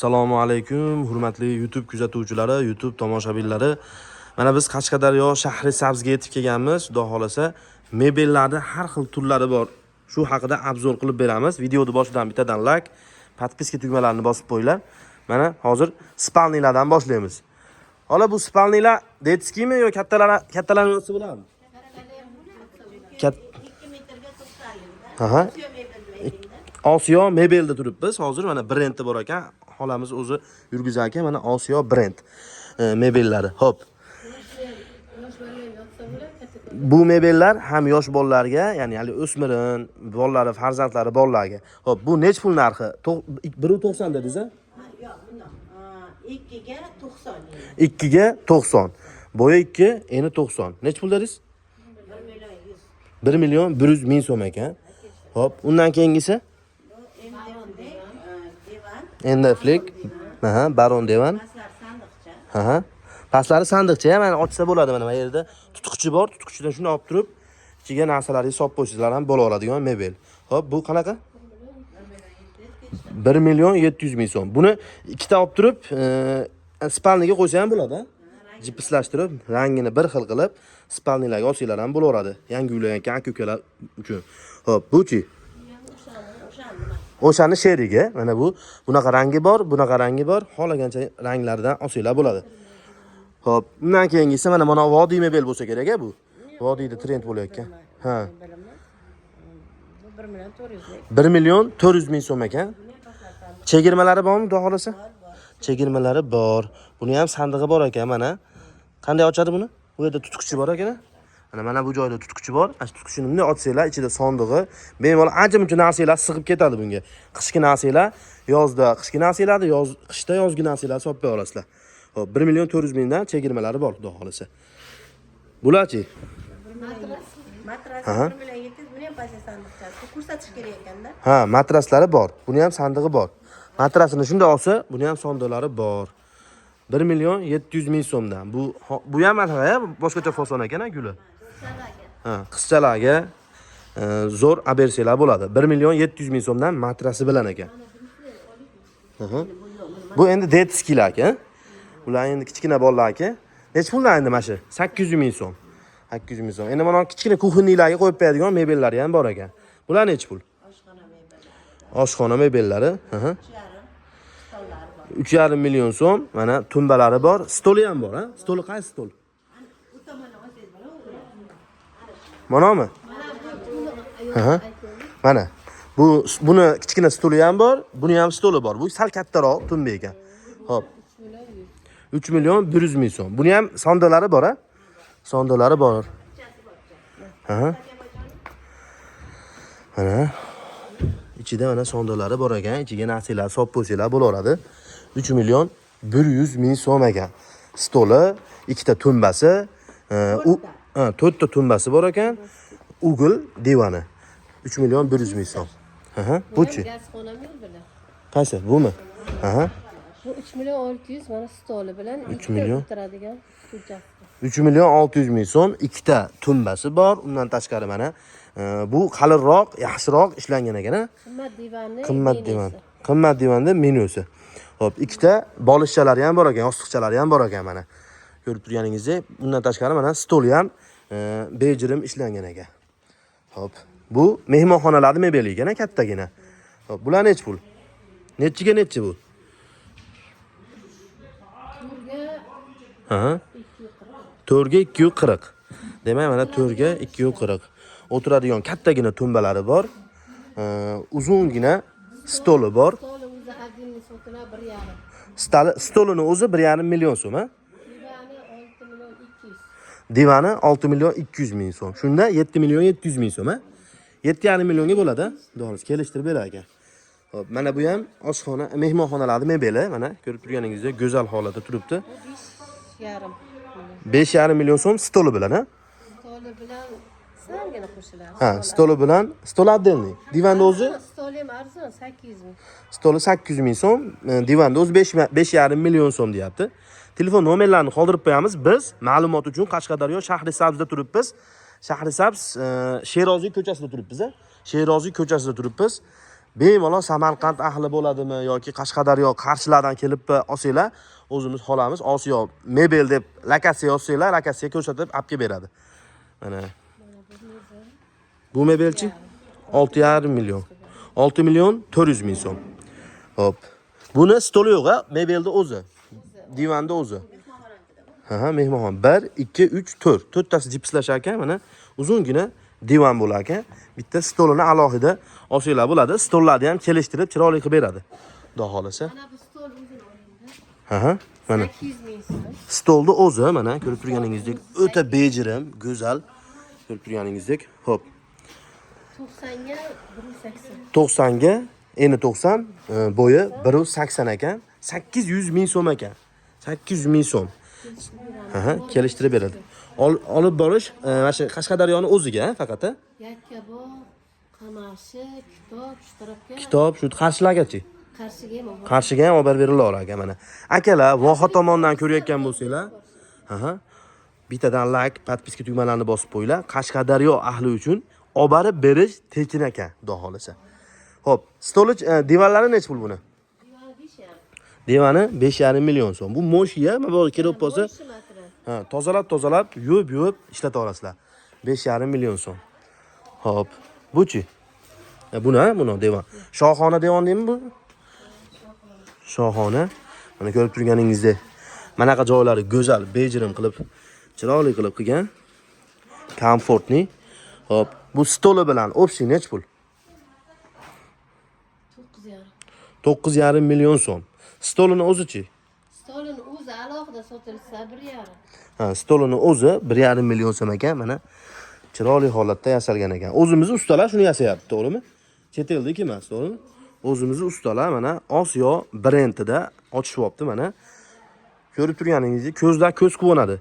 Assalomu alaykum, hurmatli YouTube kuzatuvchilari, YouTube tomoshabinlari. Mana biz Qashqadaryo shahri Sabzga yetib kelganmiz. Xudo xolasa, mebellarda har xil turlari bor. Shu haqida obzor qilib beramiz. Videoni boshidan bittadan like, podpiska tugmalarini bosib qo'yinglar. Mana hozir spalnilardan boshlaymiz. Hala bu spalnilar detskimi yo kattalarning o'zi bo'ladimi? Aha. Osiyo mebelda turibmiz. Hozir mana brendi bor ekan. Xolamiz o'zi yurgizar ekan, mana Osiyo brend mebellari. Hop. Bu mebellar ham yosh bolalarga, ya'ni hali o'smirin, bolalari, farzandlari bolalarga. Hop, bu nech pul narxi? 1.90 dedingiz a? Yo'q, bundoq. 2 ga 90. 2 ga 90. Boya 2, eni 90. Nech pul dedingiz? 1 million 100 ming so'm ekan. Hop, undan keyingisi? Endaflik. Aha, Baron Devan. Aha. Pastlari sandiqcha, mana ochsa bo'ladi. Mana bu yerda tutqichi bor. Tutqichidan shuni olib turib, ichiga narsalarni solib qo'ysizlar ham bo'laveradigan mebel. Hop, bu qanaqa? 1 million 700 ming so'm. Buni ikkita olib turib, spalniga qo'ysa ham bo'ladi, ha? Jipislashtirib, rangini bir xil qilib, spalnilarga olsanglar ham bo'laveradi. Yangi uylangan aka-ukalar uchun. Hop, buchi? O'shani sherigi, mana bu bunaqa rangi bor, bunaqa rangi bor. Xolagancha ranglardan olsanglar bo'ladi. Hop, undan keyingisi mana vodiy mebel bo'lsa kerak-a bu. Vodiyda trend bo'layotgan. Ha. 1 million 400 ming so'm ekan. Chegirmalari bormi, xudo xolasa? Chegirmalari bor. Buni ham sandig'i bor ekan, mana. Qanday ochadi buni? Bu yerda tutqichi bor ekan. Mana bu joyda tutqichi bor. Ana tutqichini bunday ochsanglar, ichida sondig'i, bemalol ancha-muncha narsalar sig'ib ketadi bunga. Qishki narsalar, yozda qishki narsalarni, qishda yozgi narsalarni solib qo'ya olasizlar. Hop, 1 million 400 mingdan chegirmalari bor, xudo xolasa. Bularchi? Matras 1 million 700, buni ham pastga sandiqchasi. Ko'rsatish kerak ekanda. Ha, matraslari bor. Buni ham sandig'i bor. Matrasini shunday olsa, buni ham sondiqlari bor. 1 million 700 ming so'mdan. Bu ham anaqa, boshqacha fason ekan, guli. Ha, qizchalarga zo'r abersalar bo'ladi. 1 million 700 ming so'mdan matrasi bilan ekan. Bu endi detskilar ekan. Bular endi kichkina bolalar ekan. Nech puldan endi mana shu? 800 ming so'm. 800 ming so'm. Endi mana kichkina kuxinliklarga qo'yib qo'yadigan mebellari ham bor ekan. Bular nech pul? Oshxona mebellari. Oshxona mebellari. 3,5 million so'm. Mana tumbalari bor. Stoli ham bor, ha? Stoli qaysi stol? Manami? Mana. Buni kichkina stoli ham bor, buni ham stoli bor. Bu sal kattaroq tumba ekan. Hop. 3 million 100 ming so'm. Buni ham sondalari bor, ha? Sondalari bor. Mana. Ichida mana sondalari bor ekan. Ichiga narsalar solib qo'ysanglar bo'laveradi. 3 million 100 ming so'm ekan. Stoli, ikkita tumbasi, 4 ta tumbasi bor ekan. Ugl divani. 3 million 100 ming so'm. Buchi? Gazxonami bilan. Qaysi? Bumi? Bu 3 million 600 mana stoli bilan 3 million o'tiradigan ko'chasi. 3 million 600 ming so'm, ikkita tumbasi bor. Undan tashqari mana bu qalinroq, yaxshiroq ishlangan ekan, ha? Qimmat divani. Qimmat divan. Qimmat divanda menyusi. Hop, ikkita bolishchalari ham bor ekan, yostiqchalari ham bor ekan mana. Ko'rib turganingizdek, undan tashqari mana stoli ham bejirim ishlangan ekan. Hop, bu mehmonxonalarning mebeli ekan, kattagina. Hop, bular nech pul? Nechiga nechi bu? Ha? 4 ga 240. Demak, mana 4 ga 240. O'tiradigan kattagina tumbalari bor. Uzungina stoli bor. Stoli o'zi xazinli sotilar 1,5. Stolini o'zi 1,5 million so'm, ha? Divani 6 million 200. Divani 6 million 200 ming so'm. Shunda 7 million 700 ming so'm, ha? 7,5 millionga bo'ladi, ha? Doğrusu kelishtirib berar ekan. Hop, mana bu ham oshxona, mehmonxonalarning mebeli, mana ko'rib turganingizdek go'zal holatda turibdi. 5,5. 5,5 million so'm stoli bilan, ha? Stoli bilan salgina qo'shiladi. Ha, stoli bilan, stol отдельный. Divanda o'zi Stoli ham arzon 800 ming. stoli 800 ming so'm, divanda o'zi 5,5 million so'm deyapti. Telefon nomerlarini qoldirib qo'yamiz. Biz ma'lumot uchun Qashqadaryo shahri Sabzda turibmiz. Shahri Sabz Sheroziy ko'chasida turibmiz, ha? Sheroziy ko'chasida turibmiz. bemalol Samarqand ahli bo'ladimi yoki Qashqadaryo, Qarshilardan kelib olsanglar, o'zimiz xolamiz Osiyo mebel deb lokatsiya yozsanglar, lokatsiya ko'rsatib olib kelib beradi. Mana bu mebelchi 6,5 million. 6 million 400 ming so'm. Hop. Buni stoli yo'q, mebelni o'zi. Divanda o'zi. Ha, mehmonxona 1, 2, 3, 4. To'rttasi jipslashar ekan, mana uzungina divan bo'lar ekan. Bitta stolini alohida olsanglar bo'ladi. Stollarni ham kelishtirib chiroyli qilib beradi. Xudo xolasa. Mana bu stol o'zini oling. Ha, mana 800 ming so'm. stolni o'zi mana ko'rib turganingizdek o'ta bejirim, go'zal. Ko'rib turganingizdek. Hop. 90 ga 180. 90 ga eni 90, bo'yi 180 ekan. 800 ming so'm ekan. 800 ming so'm. Kelishtirib beradi. Olib borish mana shu Qashqadaryoni o'ziga faqat. Yakkabog', Qamashi, Kitob, shu tarafga. Kitob shu Qarshilargachi. Qarshiga ham bor. Qarshiga ham olib berib berilar ekan mana. Akalar, Voha tomondan ko'rayotgan bo'lsanglar, bittadan like, podpiska tugmalarini bosib qo'yinglar. Qashqadaryo ahli uchun olib borib berish tekin ekan, xudo xolasa. Hop, stoli divanlari nech pul buni? Divani 5 Divani 5,5 million so'm. Bu mo'shiya, mana kelib qolsa, tozalab, yuvib ishlata olasizlar. 5,5 million so'm. Hop, buchi? Buni divan. Shohona divan deymi bu? Shohona. Mana ko'rib turganingizdek, manaqa joylari go'zal, bejirim qilib, chiroyli qilib qilgan. Komfortli. Hop, bu stoli bilan общий nech pul? 9,5. 9,5 million so'm. Stolini o'zichi? Stolini o'zi alohida sotilsa 1,5. Ha, stolini o'zi 1,5 million so'm ekan, mana chiroyli holatda yasalgan ekan. O'zimiz ustalar shuni yasayapti, to'g'rimi? Chet eldiki emas, to'g'rimi? O'zimiz ustalar mana Osiyo brendida ochishibdi mana. Ko'rib turganingizdek, ko'zlar ko'z quvonadi.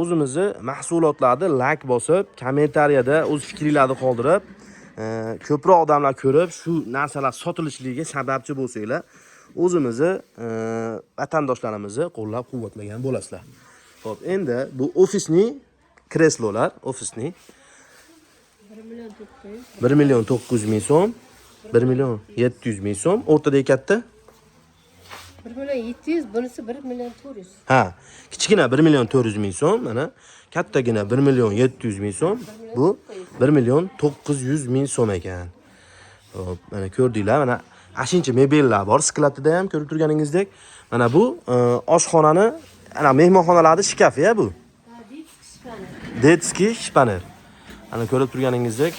O'zimizni mahsulotlarni like bosib, kommentariyada o'z fikringizni qoldirib, ko'proq odamlar ko'rib, shu narsalar sotilishligiga sababchi bo'lsanglar, o'zimizni vatandoshlarimizni qo'llab-quvvatlagan bo'lasizlar. Xo'p, endi bu ofisning kreslolar, ofisning 1 million 900 ming so'm, 1 million 700 ming so'm, o'rtada katta 1 million 700, bunisi 1 million 400. Ha, kichkina 1 million 400 ming so'm, mana kattagina 1 million 700 ming so'm, bu 1 million 900 ming so'm ekan. Hop, mana ko'rdinglar, mana ashincha mebellar bor, skladida ham ko'rib turganingizdek. Mana bu oshxonani, ana mehmonxonalarda shkafi ya bu. Detskiy shpaner. Ana ko'rib turganingizdek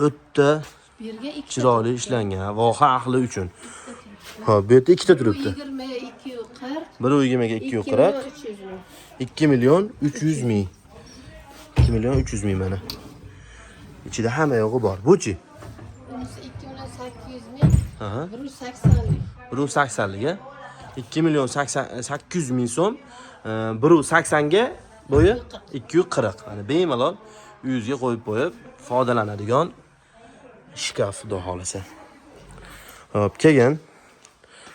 o'tda Birga 2 chiroyli ishlangan, voha ahli uchun. Ha, bu yerda ikkita turibdi. 22 40. Biri 20 ga 240. 2 million 300 ming. 2 million 300 ming mana. İçida hamma yo'g'i bor. Buchi? Bunisi 2 million 800 ming. Aha. 180 lik. 180 ga 2 million 800 ming so'm. 180 ga bo'yi 240. Mana bemalol uyingizga qo'yib qo'yib foydalanadigan shkaf xudo xolasa. Hop, kelgan.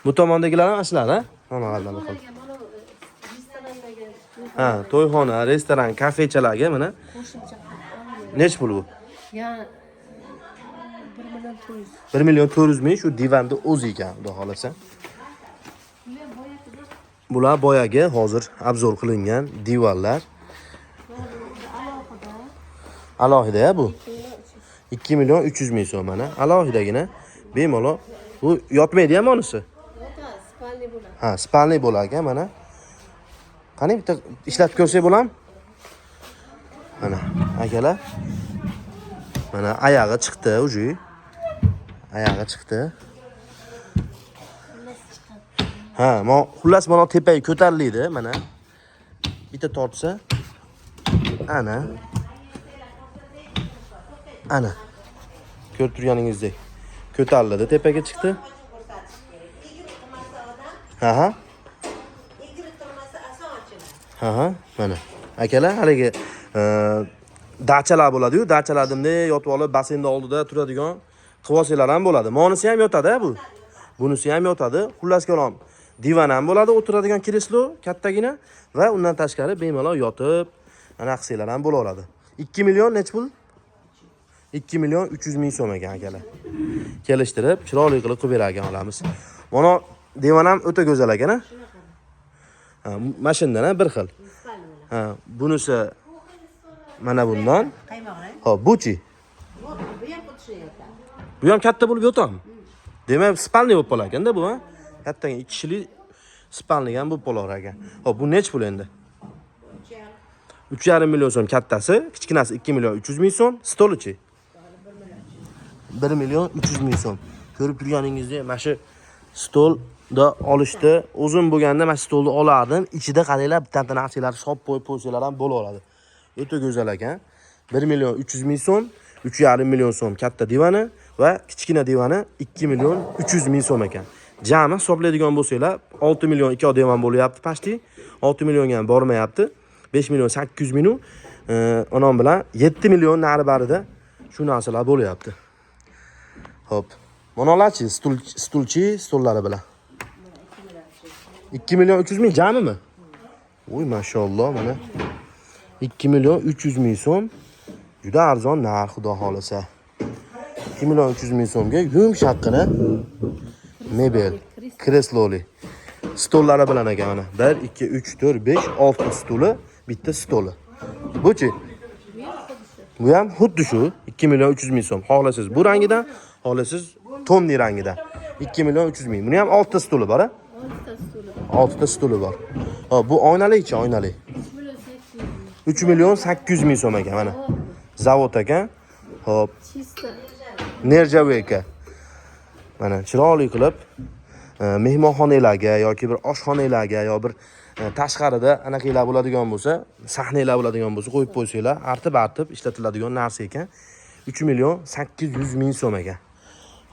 Bu tomondagilar ham ashlar, ha? Mana qoldi. Ha, to'yxona, restoran, kafechalarga mana nech pul bu? Ya 1 million 400. 1 million 400 ming shu divanda o'zi ekan, xudo xolasa. Bular boyagi hozir obzor qilingan divanlar. Alohida bu. 2 million 300 ming so'm mana. Alohidagina bemalol. Bu yotmaydi ham onisi. Spalni bo'ladi. Ha, spalni bo'lar ekan mana. Qani bitta ishlatib ko'rsak bo'ladimi? Mana, akalar. Mana oyog'i chiqdi, uji. Oyog'i chiqdi. Ha, xullas mana tepaga ko'tariladi, mana. Bitta tortsa. Ana. Ana. Ko'rib turganingizdek. Ko'tariladi, tepaga chiqdi. Ha. Ha, mana. Akalar, haligi dachalar bo'ladi-yu, dachalardimda yotib olib, basenni oldida turadigan qivoslar ham bo'ladi. Monisi ham yotadi bu. Bunisi ham yotadi. Xullas kalom, divan ham bo'ladi, o'tiradigan kreslo kattagina va undan tashqari bemalol yotib, ana qilsalar ham bo'laveradi. 2 million nech pul? 2 million 300 ming so'm ekan akalar. Kelishtirib, chiroyli qilib qilib berar ekan olamiz. Mana divan ham o'ta go'zal ekan, ha? Ha, mashindan bir xil. Ha, bunisi mana bundan. Qaymoqlar. Hop, buchi. Bu ham xuddi shunday yotar. Bu ham katta bo'lib yotadimi? Demak, spalniy bo'lib qolar ekanda bu, ha? Kattaga 2 kishilik spalniy ham bo'lib qolar ekan. Hop, bu nech pul endi? 3,5 million so'm kattasi, kichkinasi 2 million 300 ming so'm, stolichi 1 million 300 ming so'm. Ko'rib turganingizdek, mana shu stolda olishdi. O'zim bo'lganda mana shu stolni olardim. Ichida qaranglar, bitta narsalar shop qo'yib qo'ysalar ham bo'laveradi. O'ta go'zal ekan. 1 million 300 ming so'm, 3,5 million so'm katta divani va kichkina divani 2 million 300 ming so'm ekan. Jami hisoblaydigan bo'lsanglar, 6 million 2 divan bo'lyapti pashti. 6 millionga ham bormayapti. 5 million 800 ming onam bilan 7 million nari barida shu narsalar bo'lyapti. Hop. Monolarchi stulchi stollari bilan. 2 million 300 ming jamimi? Voy mashalloh mana. 2 million 300 ming so'm. Juda arzon narx xudo xolasa. 2 million 300 ming so'mga yumshaqqina mebel, kresloli. Stollari bilan ekan mana. 1 2 3 4 5 6 stuli, bitta stoli. Buchi? Bu ham xuddi shu 2 million 300 ming so'm. Xohlasiz bu rangidan, xohlasiz tomni rangidan. 2 million 300 ming. Buni ham 6 stuli bor, ha? 6 stuli bor. Hop, bu oynali-chi, oynali. 3 million 800 ming so'm ekan mana. Zavod ekan. Hop. Nerjaveka. Mana chiroyli qilib mehmonxonalarga yoki bir oshxonalarga yo bir tashqarida anaqalar bo'ladigan bo'lsa, sahnalar bo'ladigan bo'lsa qo'yib qo'ysanglar, artib ishlatiladigan narsa ekan. 3 million 800 ming so'm ekan.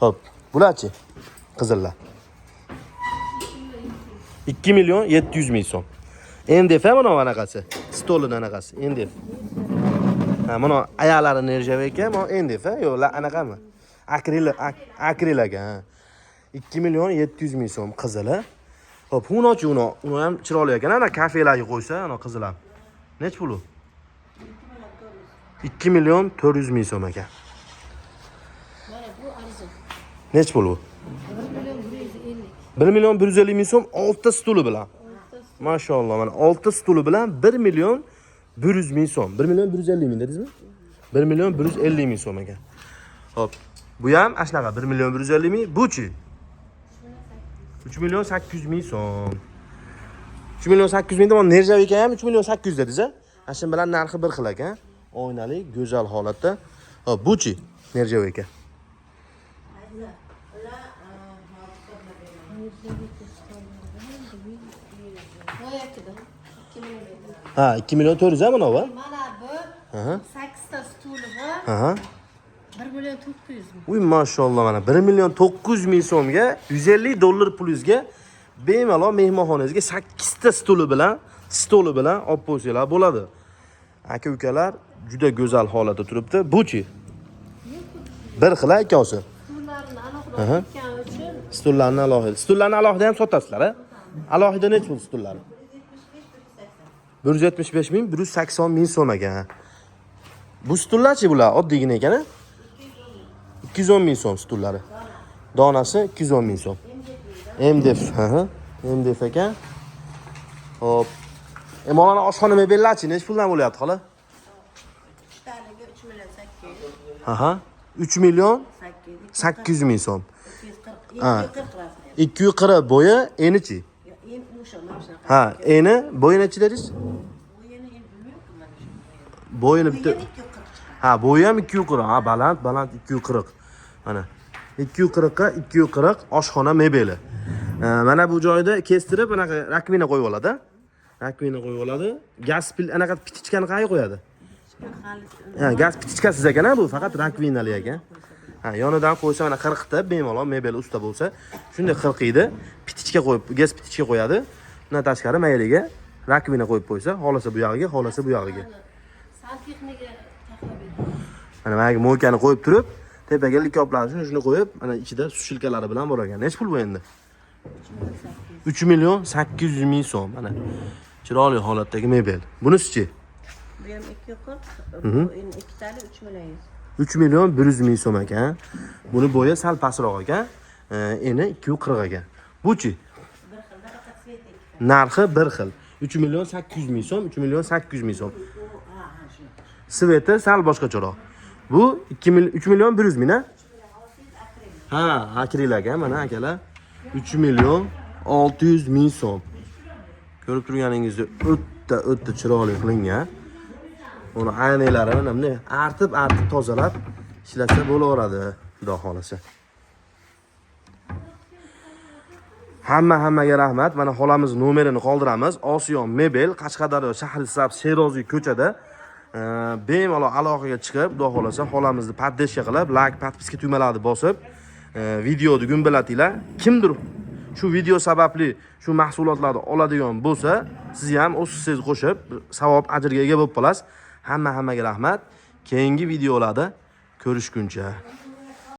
Hop, bularchi? Qizillar. 2 million 700 ming so'm. NDF mana anaqasi. Stolidan anaqasi, NDF. Ha, mana ayolari nerjaveka, mana NDF, yo'q, anaqami? Akril ekan. 2 million 700 ming so'm qizili. Hop, uni ham chiroyli ekan. Ana kafelarga qo'ysa, ana qizil ham. Nech pul u? 2 million 400 ming so'm ekan. Mana bu arzon. Nech pul u? 1 million 150 ming so'm 6 stuli bilan. Mashalloh, mana 6 stuli bilan 1 million 100 ming so'm. 1 million 150 ming dedingizmi? 1 million 150 ming so'm ekan. Hop. Bu ham ashnaqa 1 million 150 ming. Buchi? 3 million 800 ming so'm. 3 million 800 ming deb nerjavika ham 3 million 800 dedingiz, a? Ashin bilan narxi bir xil ekan. Oynali, go'zal holatda. Hop, buchi nerjavika. Ha, 2 million 400 ha mana bu. Mana bu 8 ta stuli bor. Aha. 1 million 900 ming. Uy mashalloh mana 1 million 900 ming so'mga 150 dollar pulingizga bemalol mehmonxonangizga 8 ta stoli bilan olib qo'ysanglar bo'ladi. Aka-ukalar juda go'zal holatda turibdi. Buchi? Bir xil ikkosi. Stullarni alohida tutgan uchun Stullarni alohida. Stullarni alohida ham sotasizlar, ha? Alohida nech pul stullar? 175 ming, 180 ming so'm ekan. Bu stullarchi bular oddiygina ekan, ha? 210 ming so'm stullari. Donasi 210 ming so'm. MDF, MDF ekan. Hop. Mana oshxona mebellarchi nech puldan bo'lyapti, xola? Ikkitaliga 3 million 800. Aha. 3 million 800 ming so'm. 240 bo'yi, enichi? Ha, eni bo'yi nechi dedingiz? Bo'yini bitta. Ha, bo'yi ham 240. Ha, baland 240. Mana 240 ga 240 oshxona mebeli. Mana bu joyda kestirib, anaqa rakvina qo'yib oladi. Rakvina qo'yib oladi. Gaz pil anaqa pitichkani qayerga qo'yadi? Ha, gaz pitichkasiz ekan bu, faqat rakvinali ekan. Ha, yonidan qo'ysa mana 40 ta bemalol mebel usta bo'lsa, shunday 40 ida pitichka qo'yib, gaz pitichka qo'yadi. Bundan tashqari mayliga rakvina qo'yib qo'ysa, xolasa bu yog'iga, xolasa bu yog'iga. santexnika taxlab Mana menga mo'kani qo'yib turib, tepaga likoplarni shuni qo'yib, mana ichida sushilkalari bilan bor ekan. Nech pul bu endi? 3 million 800 ming so'm. Mana chiroyli holatdagi mebel. Bunisi-chi? Bu ham 240. Bu endi ikkitali 3 million 100. 3 million 100 ming so'm ekan. Buni bo'yi sal pastroq ekan. Eni 240 ekan. Buchi Bir xilda faqat sveti. narxi bir xil. 3 million 800 ming so'm, 3 million 800 ming so'm. Sveti sal boshqacharoq. Bu 3 million 100 ming, a? Ha, akril ekan mana akalar. 3 million 600 ming so'm. Ko'rib turganingizdek o'ta chiroyli qilingan. Uni aynaylari mana bunday artib tozalab ishlasa bo'laveradi, xudo xolasa. Hammaga rahmat. Mana xolamiz nomerini qoldiramiz. Osiyo Mebel, Qashqadaryo Shahrisabz Sheroziy ko'chada. Bemalol aloqaga chiqib, xudo xolasa xolamizni podдержка qilib, like, подписка tugmalarini bosib, videoni gumbilatinglar. Kimdir shu video sababli shu mahsulotlarni oladigan bo'lsa, siz ham o'z hissangizni qo'shib, savob ajrga ega bo'lib qolasiz. Hammaga rahmat. Keyingi videolarda ko'rishguncha